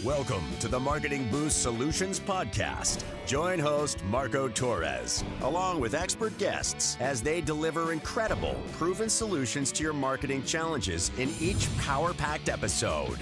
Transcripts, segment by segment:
Welcome to the Marketing Boost Solutions Podcast. Join host Marco Torres, along with expert guests, as they deliver incredible, proven solutions to your marketing challenges in each power-packed episode.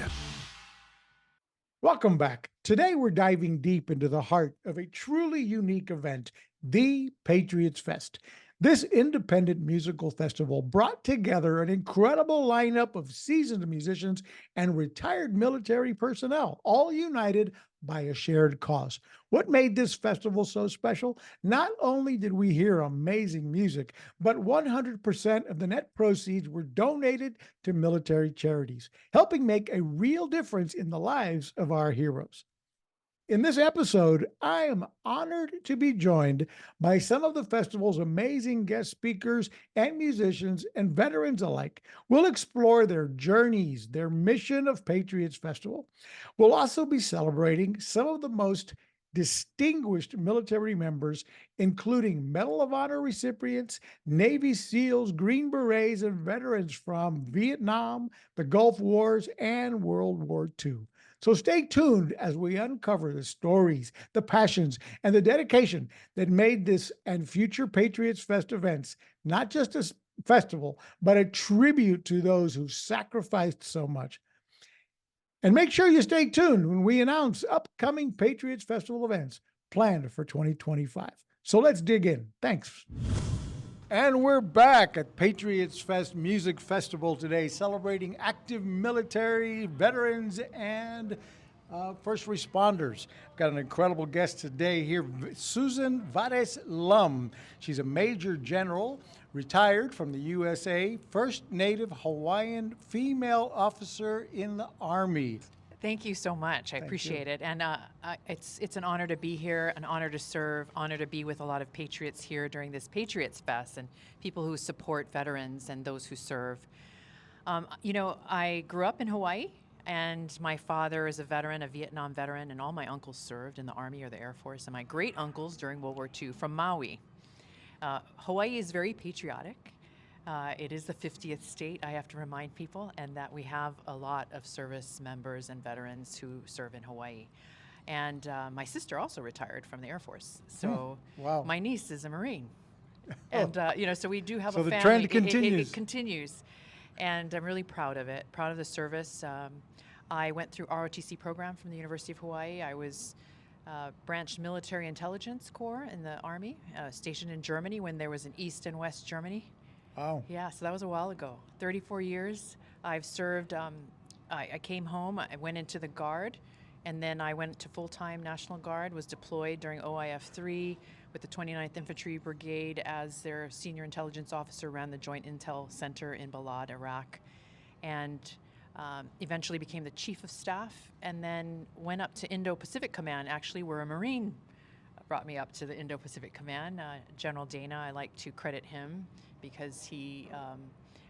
Welcome back. Today, we're diving deep into the heart of a truly unique event, the Patriot Fest. This independent musical festival brought together an incredible lineup of seasoned musicians and retired military personnel, all united by a shared cause. What made this festival so special? Not only did we hear amazing music, but 100% of the net proceeds were donated to military charities, helping make a real difference in the lives of our heroes. In this episode, I am honored to be joined by some of the festival's amazing guest speakers and musicians and veterans alike. We'll explore their journeys, their mission of Patriots Festival. We'll also be celebrating some of the most distinguished military members, including Medal of Honor recipients, Navy SEALs, Green Berets, and veterans from Vietnam, the Gulf Wars, and World War II. So stay tuned as we uncover the stories, the passions, and the dedication that made this and future Patriots Fest events not just a festival, but a tribute to those who sacrificed so much. And make sure you stay tuned when we announce upcoming Patriots Festival events planned for 2025. So let's dig in. Thanks. And we're back at Patriots Fest Music Festival today, celebrating active military, veterans, and first responders. Got an incredible guest today here, Suzanne Vares-Lum. She's a Major General, retired from the USA, first Native Hawaiian female officer in the Army. Thank you so much. I appreciate it. And it's an honor to be here, an honor to serve, honor to be with a lot of patriots here during this Patriots Fest and people who support veterans and those who serve. I grew up in Hawaii, and my father is a veteran, a Vietnam veteran, and all my uncles served in the Army or the Air Force, and my great uncles during World War II from Maui. Hawaii is very patriotic. It is the 50th state, I have to remind people, and that we have a lot of service members and veterans who serve in Hawaii. And my sister also retired from the Air Force. So wow. My niece is a Marine. And, so we do have so a family. The trend continues. It continues. And I'm really proud of it, proud of the service. I went through ROTC program from the University of Hawaii. I was branch military intelligence corps in the Army, stationed in Germany when there was an East and West Germany. Wow. Yeah, so that was a while ago. 34 years. I've served, I came home, I went into the Guard, and then I went to full-time National Guard, was deployed during OIF-3 with the 29th Infantry Brigade as their senior intelligence officer, ran the Joint Intel Center in Balad, Iraq, and eventually became the Chief of Staff, and then went up to Indo-Pacific Command, actually where a Marine brought me up to the Indo-Pacific Command. General Dana, I like to credit him because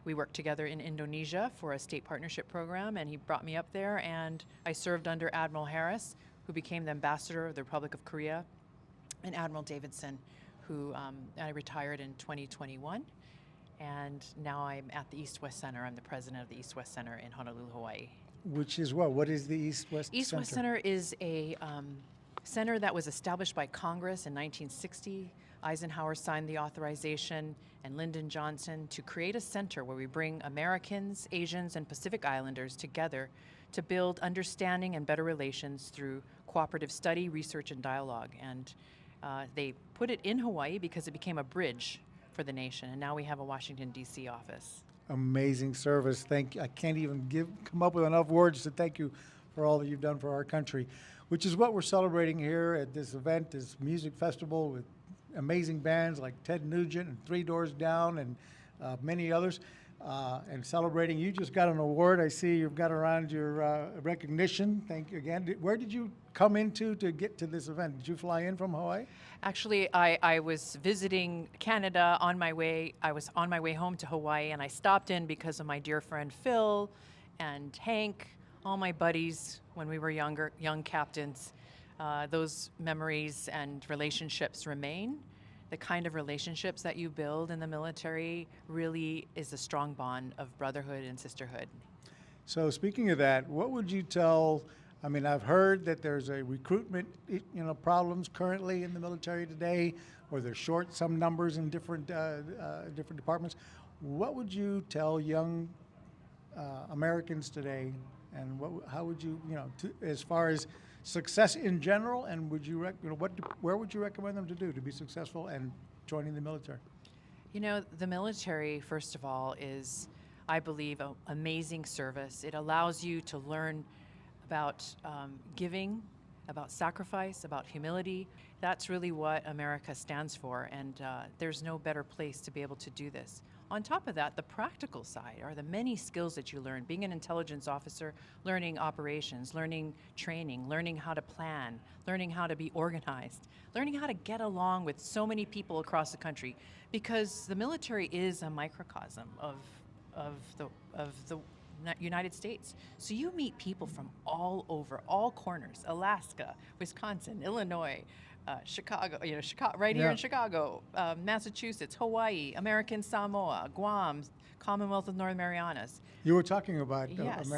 we worked together in Indonesia for a state partnership program, and he brought me up there, and I served under Admiral Harris, who became the ambassador of the Republic of Korea, and Admiral Davidson, who I retired in 2021, and now I'm at the East-West Center. I'm the president of the East-West Center in Honolulu, Hawaii. Which is what? What is the East-West Center? East-West Center is a center that was established by Congress in 1960. Eisenhower signed the authorization, and Lyndon Johnson, to create a center where we bring Americans, Asians, and Pacific Islanders together to build understanding and better relations through cooperative study, research, and dialogue. And they put it in Hawaii because it became a bridge for the nation, and now we have a Washington, D.C. office. Amazing service. Thank you. I can't even come up with enough words to thank you for all that you've done for our country, which is what we're celebrating here at this event, this music festival with amazing bands like Ted Nugent and Three Doors Down and many others, and celebrating. You just got an award. I see you've got around your recognition. Thank you again. Where did you come into to get to this event? Did you fly in from Hawaii? Actually, I was visiting Canada on my way. I was on my way home to Hawaii, and I stopped in because of my dear friend Phil and Hank, all my buddies when we were young captains. Those memories and relationships remain. The kind of relationships that you build in the military really is a strong bond of brotherhood and sisterhood. So speaking of that, what would you tell I mean, I've heard that there's a recruitment, problems currently in the military today, or they're short some numbers in different departments. What would you tell young Americans today, and how would you, as far as success in general, and would you, where would you recommend them to do to be successful and joining the military? The military, first of all, is, I believe, an amazing service. It allows you to learn about giving, about sacrifice, about humility. That's really what America stands for, and there's no better place to be able to do this. On top of that, the practical side are the many skills that you learn. Being an intelligence officer, learning operations, learning training, learning how to plan, learning how to be organized, learning how to get along with so many people across the country, because the military is a microcosm of the United States. So you meet people from all over, all corners: Alaska, Wisconsin, Illinois, Chicago, right here in Chicago, Massachusetts, Hawaii, American Samoa, Guam, Commonwealth of Northern Marianas. You were talking about Yes.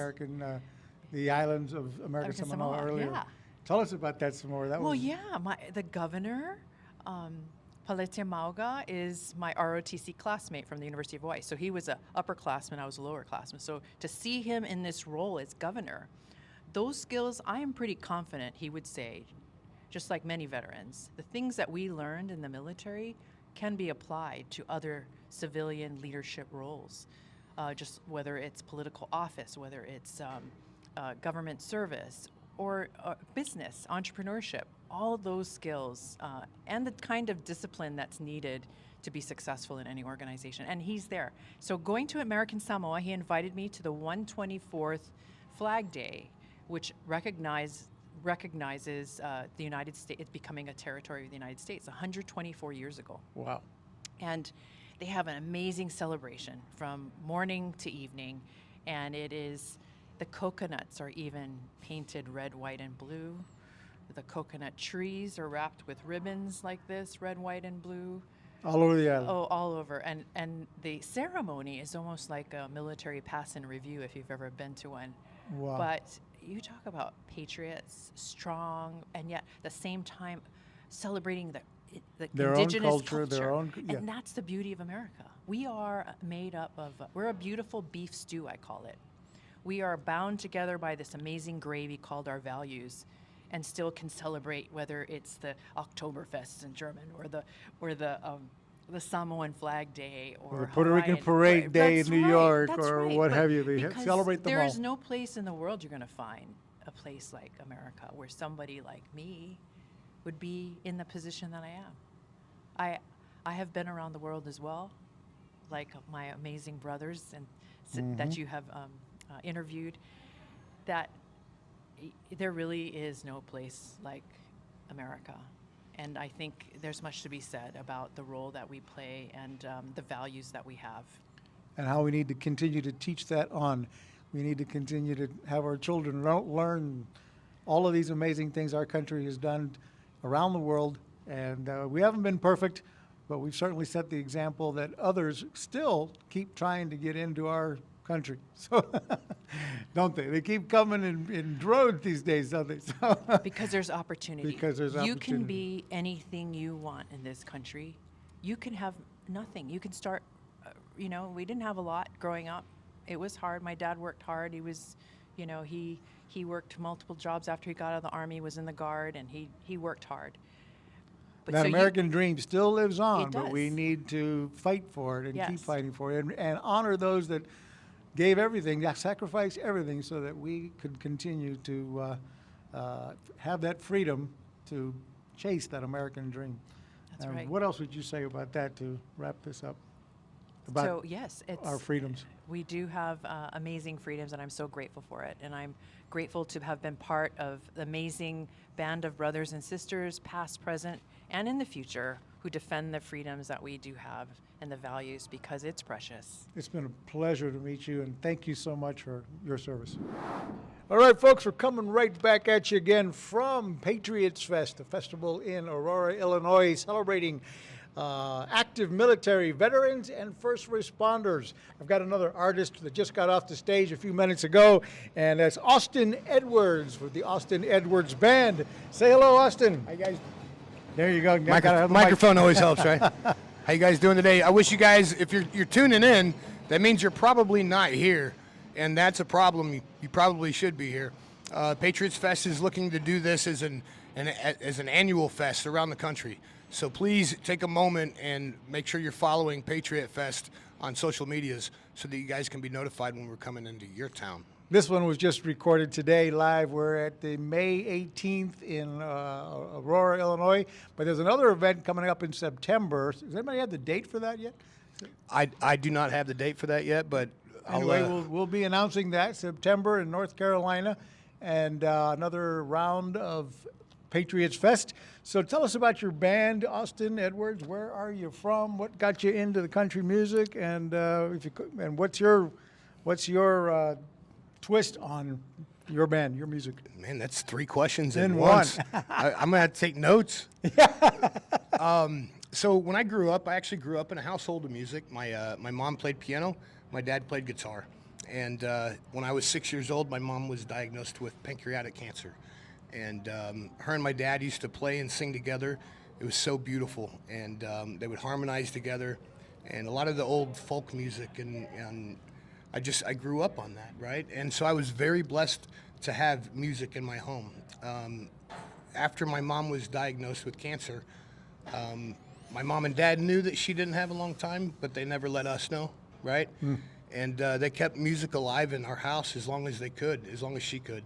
the islands of American Samoa earlier. Yeah. Tell us about that some more. The governor, Palete Mauga, is my ROTC classmate from the University of Hawaii. So he was an upperclassman, I was a lowerclassman. So to see him in this role as governor, those skills, I am pretty confident he would say, just like many veterans, the things that we learned in the military can be applied to other civilian leadership roles, just whether it's political office, whether it's government service, or business, entrepreneurship. All of those skills and the kind of discipline that's needed to be successful in any organization. And he's there. So going to American Samoa, he invited me to the 124th Flag Day, which recognizes the United States, it's becoming a territory of the United States 124 years ago. Wow. And they have an amazing celebration from morning to evening, and the coconuts are even painted red, white, and blue. The coconut trees are wrapped with ribbons like this, red, white, and blue. All over the island. Oh, all over. And the ceremony is almost like a military pass and review if you've ever been to one. Wow. But you talk about patriots, strong, and yet at the same time celebrating the Their indigenous own culture. And that's the beauty of America. We are made up of, we're a beautiful beef stew, I call it. We are bound together by this amazing gravy called our values, and still can celebrate, whether it's the Oktoberfest in German or the Samoan Flag Day or the Puerto Rican Parade Day in New York, or what have you. They celebrate them all. There's no place in the world you're going to find a place like America where somebody like me would be in the position that I am. I have been around the world as well, like my amazing brothers and that you have interviewed, that there really is no place like America. And I think there's much to be said about the role that we play and the values that we have. And how we need to continue to teach that on. We need to continue to have our children learn all of these amazing things our country has done around the world. And we haven't been perfect, but we've certainly set the example that others still keep trying to get into our country. So, don't they? They keep coming in droves these days, don't they? So because there's opportunity. Because there's You opportunity. can be anything you want in this country. You can have nothing. You can start, we didn't have a lot growing up. It was hard. My dad worked hard. He was, he worked multiple jobs after he got out of the Army, was in the Guard, and he worked hard. But that American dream still lives on, It but we does. need to fight for it and keep Yes. fighting for it and honor those that gave everything, sacrificed everything so that we could continue to have that freedom to chase that American dream. That's right. What else would you say about that to wrap this up? About So yes, our freedoms. We do have amazing freedoms, and I'm so grateful for it. And I'm grateful to have been part of the amazing band of brothers and sisters, past, present, and in the future, who defend the freedoms that we do have and the values, because it's precious. It's been a pleasure to meet you, and thank you so much for your service. All right, folks, we're coming right back at you again from Patriots Fest, a festival in Aurora, Illinois, celebrating active military, veterans, and first responders. I've got another artist that just got off the stage a few minutes ago, and that's Austin Edwards with the Austin Edwards Band. Say hello, Austin. Hi, guys. There you go. Microphone always helps, right? How you guys doing today? I wish you guys, if you're tuning in, that means you're probably not here, and that's a problem. You probably should be here. Patriots Fest is looking to do this as an annual fest around the country. So please take a moment and make sure you're following Patriot Fest on social medias so that you guys can be notified when we're coming into your town. This one was just recorded today live. We're at the May 18th in Aurora, Illinois. But there's another event coming up in September. Does anybody have the date for that yet? I do not have the date for that yet, but anyway, we'll be announcing that September in North Carolina, and another round of Patriots Fest. So tell us about your band, Austin Edwards. Where are you from? What got you into the country music? And what's your twist on your band, your music? Man, that's 3 questions in once. I'm gonna have to take notes. So when I grew up, I actually grew up in a household of music. My mom played piano, my dad played guitar, and when I was 6 years old, my mom was diagnosed with pancreatic cancer. And her and my dad used to play and sing together. It was so beautiful, and they would harmonize together, and a lot of the old folk music, and I grew up on that, right? And so I was very blessed to have music in my home. After my mom was diagnosed with cancer, my mom and dad knew that she didn't have a long time, but they never let us know, right? And they kept music alive in our house as long as they could, as long as she could.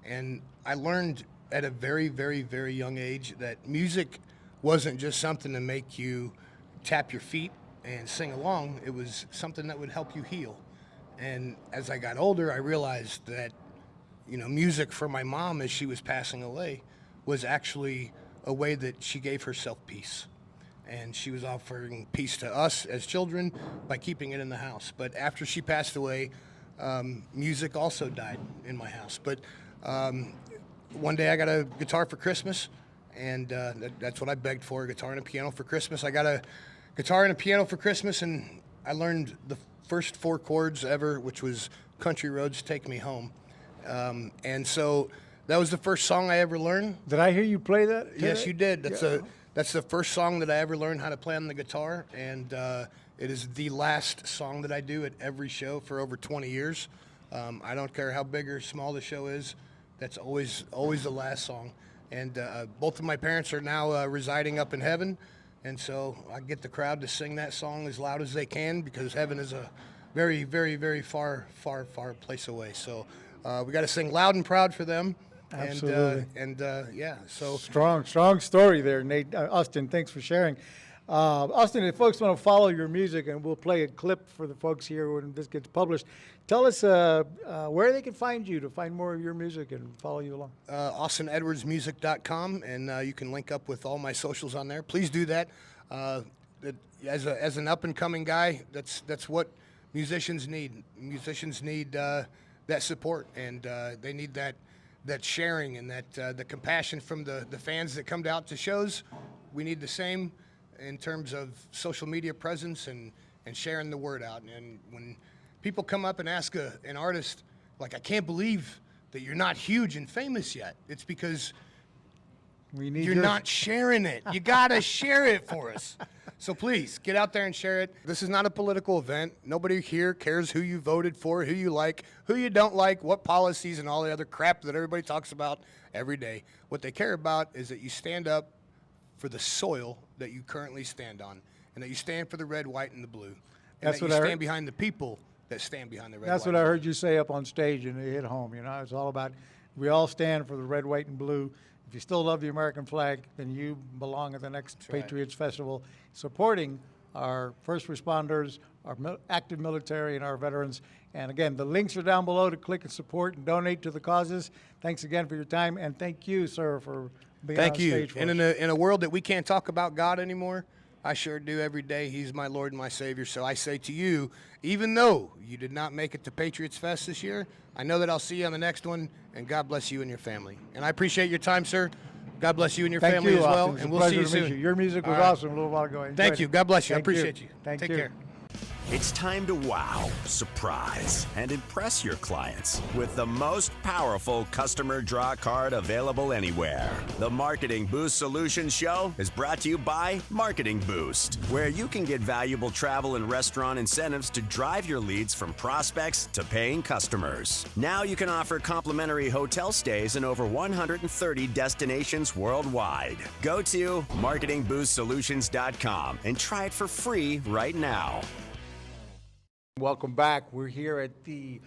And I learned at a very, very, very young age that music wasn't just something to make you tap your feet and sing along. It was something that would help you heal. And as I got older, I realized that, music for my mom as she was passing away was actually a way that she gave herself peace. And she was offering peace to us as children by keeping it in the house. But after she passed away, music also died in my house. But one day I got a guitar for Christmas, and that's what I begged for, a guitar and a piano for Christmas. I got a guitar and a piano for Christmas, and I learned the first 4 chords ever, which was Country Roads, Take Me Home. And so that was the first song I ever learned. Did I hear you play that today? Yes, you did. That's the first song that I ever learned how to play on the guitar, and it is the last song that I do at every show for over 20 years. I don't care how big or small the show is. That's always the last song. And both of my parents are now residing up in heaven, and so I get the crowd to sing that song as loud as they can, because heaven is a very, very, very far, far, far place away. So we got to sing loud and proud for them. Absolutely. Yeah, so strong story there, Nate. Austin, thanks for sharing. Austin, if folks want to follow your music, and we'll play a clip for the folks here when this gets published, tell us where they can find you to find more of your music and follow you along. AustinEdwardsMusic.com, and you can link up with all my socials on there. Please do that. As an up-and-coming guy, that's what musicians need. Musicians need that support, and they need that sharing and that the compassion from the fans that come out to shows. We need the same in terms of social media presence and sharing the word out. And when people come up and ask an artist, like, I can't believe that you're not huge and famous yet, it's because you're not sharing it. You got to share it for us. So please, get out there and share it. This is not a political event. Nobody here cares who you voted for, who you like, who you don't like, what policies and all the other crap that everybody talks about every day. What they care about is that you stand up for the soil that you currently stand on, and that you stand for the red, white, and the blue. And That's that what you I stand heard. behind the people that stand behind the red, That's white, what I and heard you say up on stage, and it hit home. It's all about we all stand for the red, white, and blue. If you still love the American flag, then you belong at the next That's right. Patriots Festival, supporting our first responders, our active military, and our veterans. And again, the links are down below to click and support and donate to the causes. Thanks again for your time, and thank you, sir, for being on stage for us. And in a world that we can't talk about God anymore, I sure do every day. He's my Lord and my Savior. So I say to you, even though you did not make it to Patriots Fest this year, I know that I'll see you on the next one, and God bless you and your family. And I appreciate your time, sir. God bless you and your Thank family you, as well, Austin. It's and a we'll see pleasure you to meet soon. you. Your music was All right. awesome a little while ago. I enjoyed Thank you. it. God bless you. I Thank appreciate you. Thank Take you. care. It's time to wow, surprise, and impress your clients with the most powerful customer draw card available anywhere. The Marketing Boost Solutions Show is brought to you by Marketing Boost, where you can get valuable travel and restaurant incentives to drive your leads from prospects to paying customers. Now you can offer complimentary hotel stays in over 130 destinations worldwide. Go to marketingboostsolutions.com and try it for free right now. Welcome back. We're here at the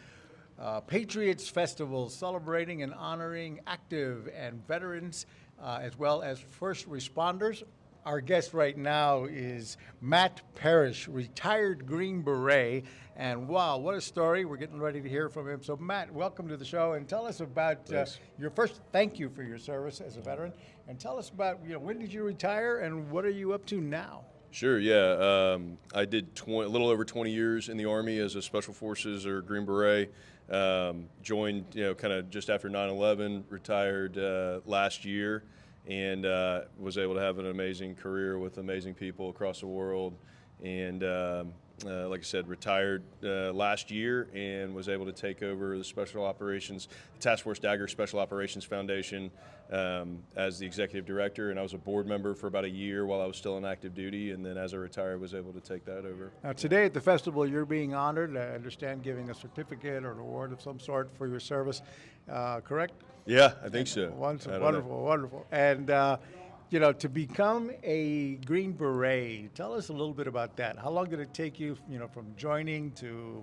Patriots Festival, celebrating and honoring active and veterans, as well as first responders. Our guest right now is Matt Parrish, retired Green Beret. And wow, what a story. We're getting ready to hear from him. So Matt, welcome to the show, and tell us about your first, thank you for your service as a veteran, and tell us about, when did you retire and what are you up to now? Sure, yeah. I did a little over 20 years in the Army as a Special Forces or Green Beret. Joined, kind of just after 9/11, retired last year, and was able to have an amazing career with amazing people across the world. And like I said, retired last year and was able to take over the Special Operations, Task Force Dagger Special Operations Foundation as the executive director, and I was a board member for about a year while I was still on active duty, and then as I retired was able to take that over. Now today at the festival you're being honored, I understand, giving a certificate or an award of some sort for your service, correct? Yeah, I think so. Wonderful. And to become a Green Beret, tell us a little bit about that. How long did it take you, from joining to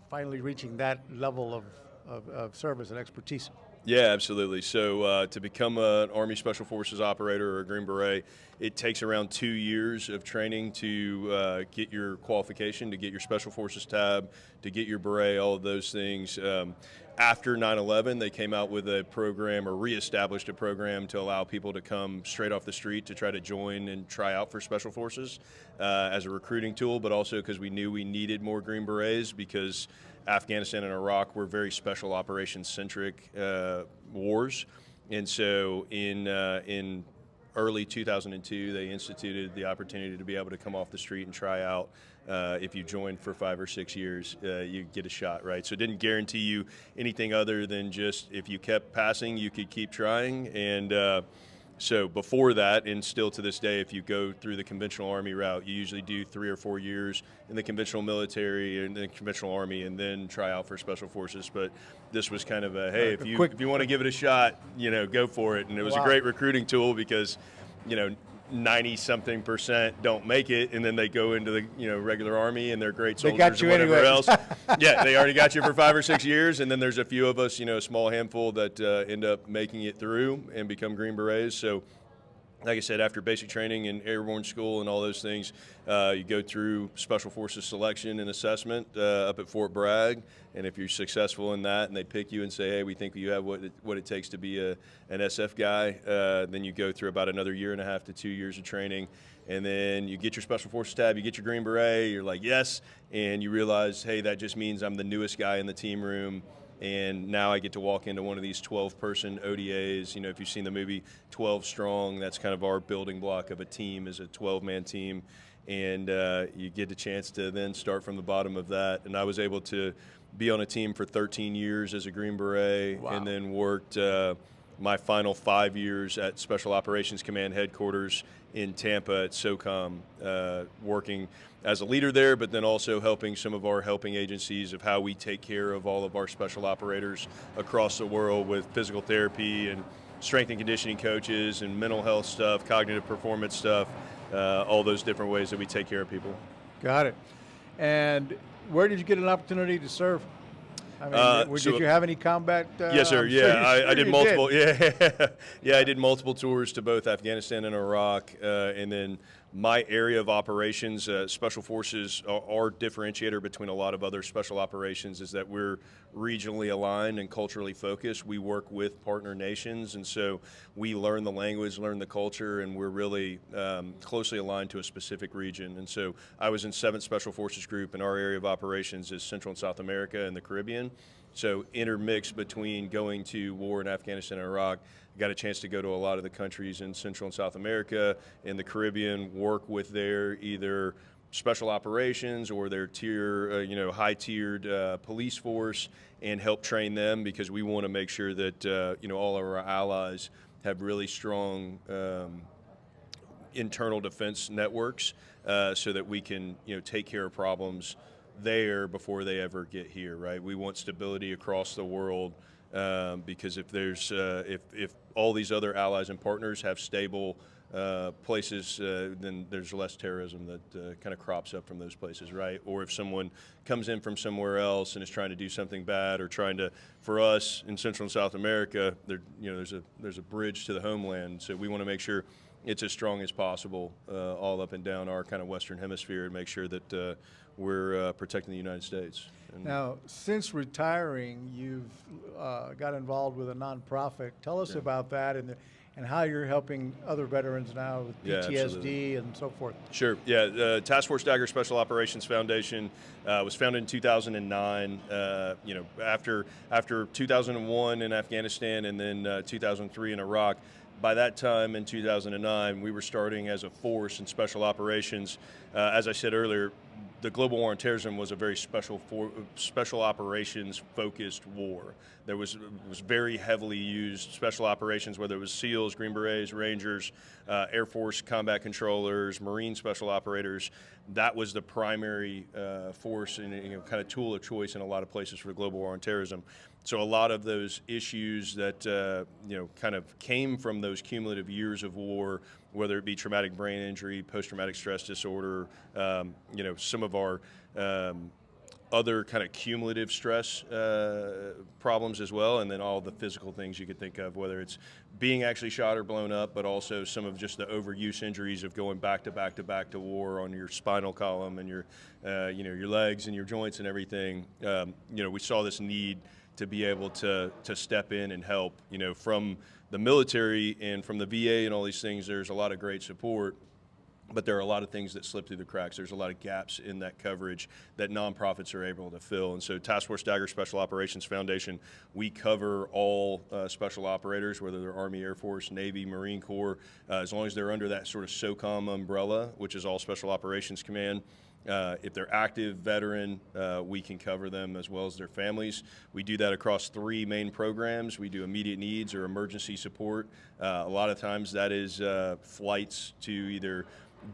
finally reaching that level of service and expertise? Yeah, absolutely. So to become an Army Special Forces operator or a Green Beret, it takes around 2 years of training to get your qualification, to get your Special Forces tab, to get your beret, all of those things. After 9/11, they came out with a program, or reestablished a program, to allow people to come straight off the street to try to join and try out for Special Forces as a recruiting tool, but also because we knew we needed more Green Berets, because Afghanistan and Iraq were very special operations centric wars. And so in early 2002, they instituted the opportunity to be able to come off the street and try out. If you joined for 5 or 6 years, you get a shot, right? So it didn't guarantee you anything other than just if you kept passing, you could keep trying. And so before that, and still to this day, if you go through the conventional Army route, you usually do 3 or 4 years in the conventional military and the conventional Army, and then try out for Special Forces. But this was kind of a, hey, if you want to give it a shot, go for it. And it was a great recruiting tool because, 90-something% don't make it, and then they go into the regular Army, and they're great soldiers. They got you and whatever anyway. else. Yeah, they already got you for 5 or 6 years, and then there's a few of us, a small handful that end up making it through and become Green Berets. So, like I said, after basic training and airborne school and all those things, you go through Special Forces selection and assessment up at Fort Bragg. And if you're successful in that and they pick you and say, hey, we think you have what it takes to be an SF guy, then you go through about another 1.5 to 2 years of training. And then you get your Special Forces tab, you get your Green Beret, you're like, yes. And you realize, hey, that just means I'm the newest guy in the team room. And now I get to walk into one of these 12-person ODAs. If you've seen the movie 12 Strong, that's kind of our building block of a team, is a 12-man team. And you get a chance to then start from the bottom of that. And I was able to be on a team for 13 years as a Green Beret. Wow. And then worked my final 5 years at Special Operations Command Headquarters in Tampa at SOCOM, working as a leader there, but then also helping some of our helping agencies of how we take care of all of our special operators across the world with physical therapy and strength and conditioning coaches and mental health stuff, cognitive performance stuff, all those different ways that we take care of people. Got it. And where did you get an opportunity to serve? I mean, did you have any combat? Yes, sir. Yeah, I did multiple. Yeah, I did multiple tours to both Afghanistan and Iraq, and then my area of operations, Special Forces, our differentiator between a lot of other special operations is that we're regionally aligned and culturally focused. We work with partner nations, and so we learn the language, learn the culture, and we're really closely aligned to a specific region. And so I was in 7th Special Forces Group, and our area of operations is Central and South America and the Caribbean. So intermixed between going to war in Afghanistan and Iraq, got a chance to go to a lot of the countries in Central and South America, in the Caribbean, work with their either special operations or their high-tiered police force, and help train them, because we want to make sure that all of our allies have really strong internal defense networks, so that we can take care of problems there before they ever get here. Right? We want stability across the world, because if there's if all these other allies and partners have stable places, then there's less terrorism that kind of crops up from those places, right? Or if someone comes in from somewhere else and is trying to do something bad, or trying to, for us in Central and South America, there's a bridge to the homeland, so we want to make sure it's as strong as possible all up and down our kind of Western Hemisphere, and make sure that we're protecting the United States. And now, since retiring, you've got involved with a nonprofit. Tell us about that and how you're helping other veterans now with PTSD and so forth. Sure. Yeah. Task Force Dagger Special Operations Foundation was founded in 2009. After 2001 in Afghanistan, and then 2003 in Iraq. By that time, in 2009, we were starting as a force in special operations. As I said earlier, the global war on terrorism was a very special operations focused war. There was very heavily used special operations, whether it was SEALs, Green Berets, Rangers, Air Force combat controllers, Marine special operators. That was the primary force and kind of tool of choice in a lot of places for the global war on terrorism. So a lot of those issues that kind of came from those cumulative years of war, whether it be traumatic brain injury, post-traumatic stress disorder, some of our other kind of cumulative stress problems as well, and then all the physical things you could think of, whether it's being actually shot or blown up, but also some of just the overuse injuries of going back to war on your spinal column and your legs and your joints and everything. We saw this need to be able to step in and help. From the military and from the VA and all these things, there's a lot of great support, but there are a lot of things that slip through the cracks. There's a lot of gaps in that coverage that nonprofits are able to fill. And so Task Force Dagger Special Operations Foundation, we cover all special operators, whether they're Army, Air Force, Navy, Marine Corps, as long as they're under that sort of SOCOM umbrella, which is all Special Operations Command. If they're active veteran, we can cover them as well as their families. We do that across 3 main programs. We do immediate needs or emergency support. A lot of times that is flights to either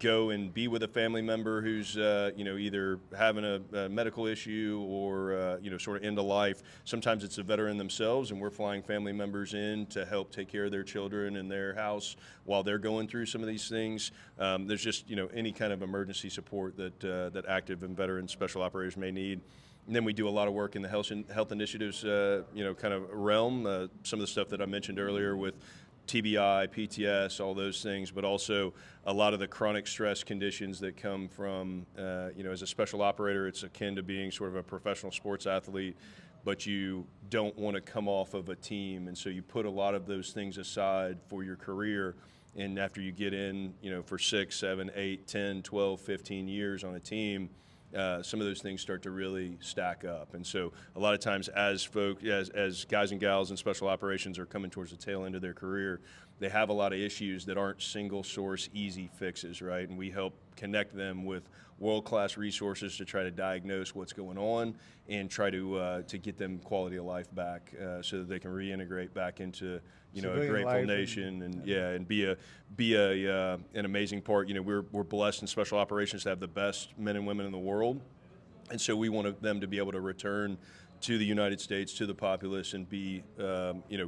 go and be with a family member who's either having a medical issue or sort of end of life. Sometimes it's a veteran themselves, and we're flying family members in to help take care of their children in their house while they're going through some of these things. There's just any kind of emergency support that active and veteran special operators may need. And then we do a lot of work in the health initiatives kind of realm. Some of the stuff that I mentioned earlier with TBI, PTS, all those things, but also a lot of the chronic stress conditions that come from, as a special operator, it's akin to being sort of a professional sports athlete, but you don't want to come off of a team. And so you put a lot of those things aside for your career. And after you get in, for 6, 7, 8, 10, 12, 15 years on a team, some of those things start to really stack up. And so a lot of times as guys and gals in special operations are coming towards the tail end of their career, they have a lot of issues that aren't single source easy fixes, right? And we help connect them with world-class resources to try to diagnose what's going on and try to get them quality of life back, so that they can reintegrate back into a grateful nation and be an amazing part. We're blessed in special operations to have the best men and women in the world, and so we want them to be able to return to the United States, to the populace, and be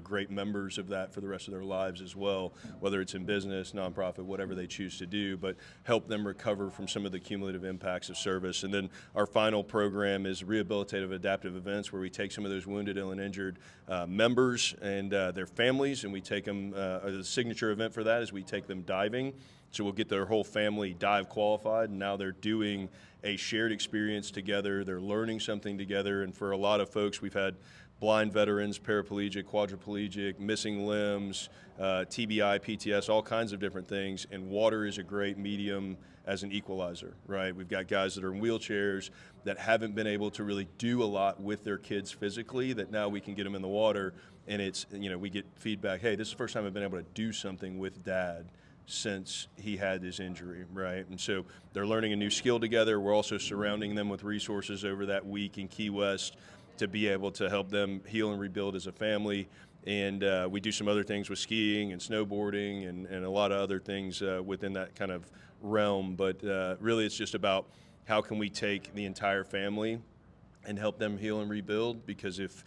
great members of that for the rest of their lives as well, whether it's in business, nonprofit, whatever they choose to do, but help them recover from some of the cumulative impacts of service. And then our final program is rehabilitative adaptive events, where we take some of those wounded, ill, and injured members and their families, and we take them, the signature event for that is we take them diving. So we'll get their whole family dive qualified, and now they're doing a shared experience together. They're learning something together, and for a lot of folks, we've had blind veterans, paraplegic, quadriplegic, missing limbs, TBI, PTS, all kinds of different things. And water is a great medium as an equalizer, right? We've got guys that are in wheelchairs that haven't been able to really do a lot with their kids physically, that now we can get them in the water, and it's, we get feedback, hey, this is the first time I've been able to do something with Dad since he had his injury, right? And so they're learning a new skill together. We're also surrounding them with resources over that week in Key West to be able to help them heal and rebuild as a family. And we do some other things with skiing and snowboarding and a lot of other things within that kind of realm. But really it's just about how can we take the entire family and help them heal and rebuild, because if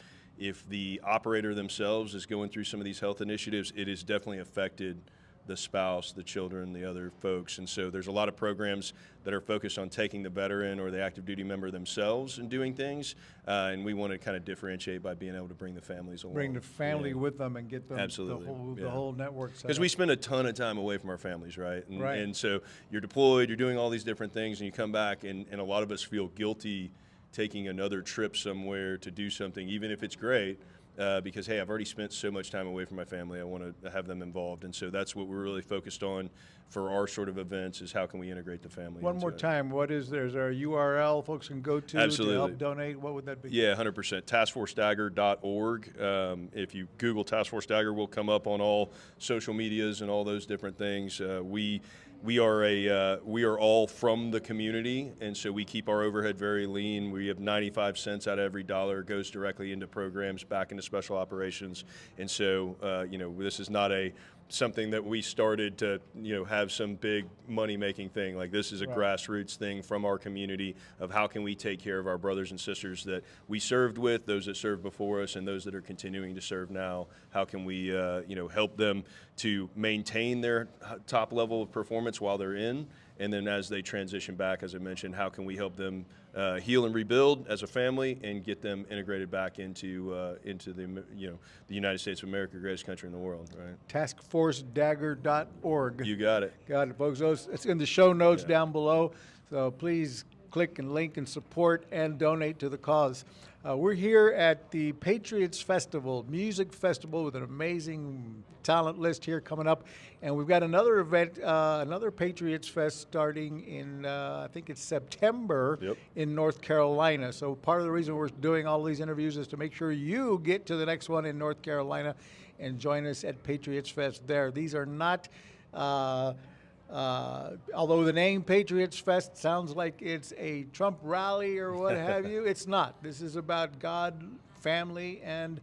the operator themselves is going through some of these health initiatives, it has definitely affected the spouse, the children, the other folks. And so there's a lot of programs that are focused on taking the veteran or the active duty member themselves and doing things. And we want to kind of differentiate by being able to bring the families along. Bring the family with them and get them Absolutely. the whole network set up. Because we spend a ton of time away from our families, right? Right. And so you're deployed, you're doing all these different things, and you come back, and a lot of us feel guilty taking another trip somewhere to do something, even if it's great. Because, hey, I've already spent so much time away from my family, I want to have them involved. And so that's what we're really focused on for our sort of events, is how can we integrate the family. One more time, is there a URL folks can go to Absolutely. to help donate? What would that be? Yeah, 100%. Taskforcedagger.org. If you Google Task Force Dagger, we'll come up on all social medias and all those different things. We are all from the community, and so we keep our overhead very lean. We have 95 cents out of every dollar goes directly into programs, back into special operations. And so, this is not something that we started to, have some big money-making thing. Like, this is a grassroots thing from our community of how can we take care of our brothers and sisters that we served with, those that served before us, and those that are continuing to serve now. How can we, help them to maintain their top level of performance while they're in, and then as they transition back, as I mentioned, how can we help them heal and rebuild as a family and get them integrated back into the United States of America, greatest country in the world, right? Taskforcedagger.org. You got it. Got it, folks. It's in the show notes down below, so please click and link and support and donate to the cause. We're here at the Patriots Festival, music festival, with an amazing talent list here coming up. And we've got another event, another Patriots Fest starting in, I think it's September in North Carolina. So part of the reason we're doing all these interviews is to make sure you get to the next one in North Carolina and join us at Patriots Fest there. These are not... although the name Patriots Fest sounds like it's a Trump rally or what have you, it's not. This is about God, family, and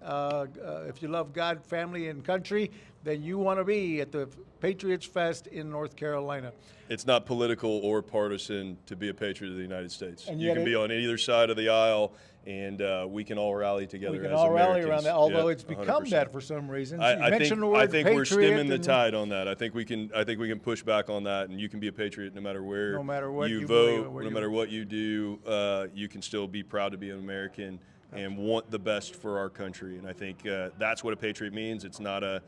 if you love God, family, and country, then you want to be at the Patriots Fest in North Carolina. It's not political or partisan to be a patriot of the United States. And you can be on either side of the aisle, and we can all rally together. We can as all rally Americans. around that, although it's 100%. become that for some reason. You I mentioned think, the word I think we're stemming the and tide on that. I think we can push back on that, and you can be a patriot no matter where no matter what you believe, vote, no matter what you do. You can still be proud to be an American and want the best for our country. And I think that's what a patriot means. It's not a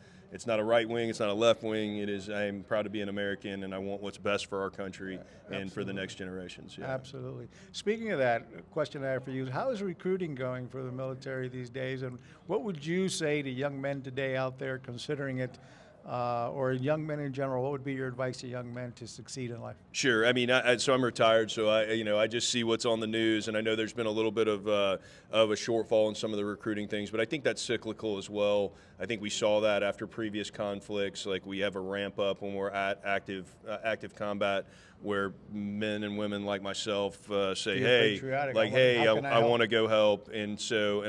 right wing, it's not a left wing. It is, I'm proud to be an American, and I want what's best for our country and for the next generations. Yeah. Absolutely. Speaking of that, a question I have for you is, how is recruiting going for the military these days, and what would you say to young men today out there considering it, or young men in general? What would be your advice to young men to succeed in life? Sure. I mean, so I'm retired, so I just see what's on the news, and I know there's been a little bit of a shortfall in some of the recruiting things, but I think that's cyclical as well. I think we saw that after previous conflicts. Like, we have a ramp up when we're at active combat, where men and women like myself say, hey, I want to go help. And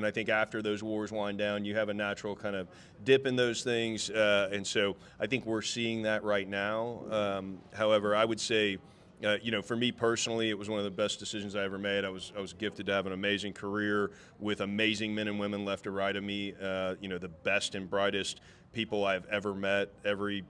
I think after those wars wind down, you have a natural kind of dip in those things. And so I think we're seeing that right now. However, I would say, for me personally, it was one of the best decisions I ever made. I was gifted to have an amazing career with amazing men and women left to right of me. The best and brightest people I've ever met. I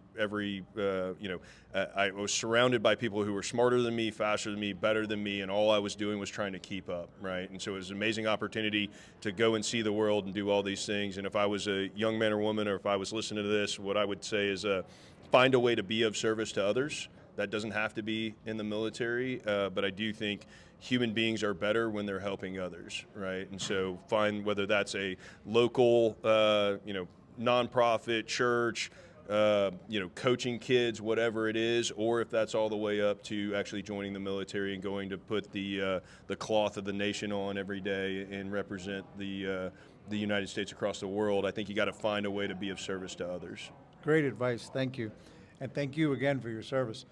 was surrounded by people who were smarter than me, faster than me, better than me, and all I was doing was trying to keep up, right? And so it was an amazing opportunity to go and see the world and do all these things. And if I was a young man or woman, or if I was listening to this, what I would say is find a way to be of service to others. That doesn't have to be in the military, but I do think human beings are better when they're helping others, right? And so find whether that's a local, nonprofit, church, coaching kids, whatever it is, or if that's all the way up to actually joining the military and going to put the cloth of the nation on every day and represent the United States across the world. I think you got to find a way to be of service to others. Great advice. Thank you. And thank you again for your service.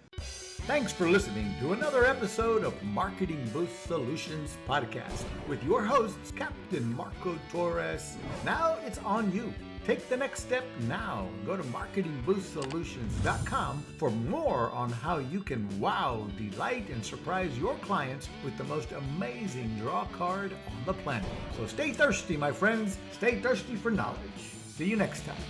Thanks for listening to another episode of Marketing Boost Solutions Podcast with your hosts, Captain Marco Torres. Now it's on you. Take the next step now. Go to marketingboostsolutions.com for more on how you can wow, delight, and surprise your clients with the most amazing draw card on the planet. So stay thirsty, my friends. Stay thirsty for knowledge. See you next time.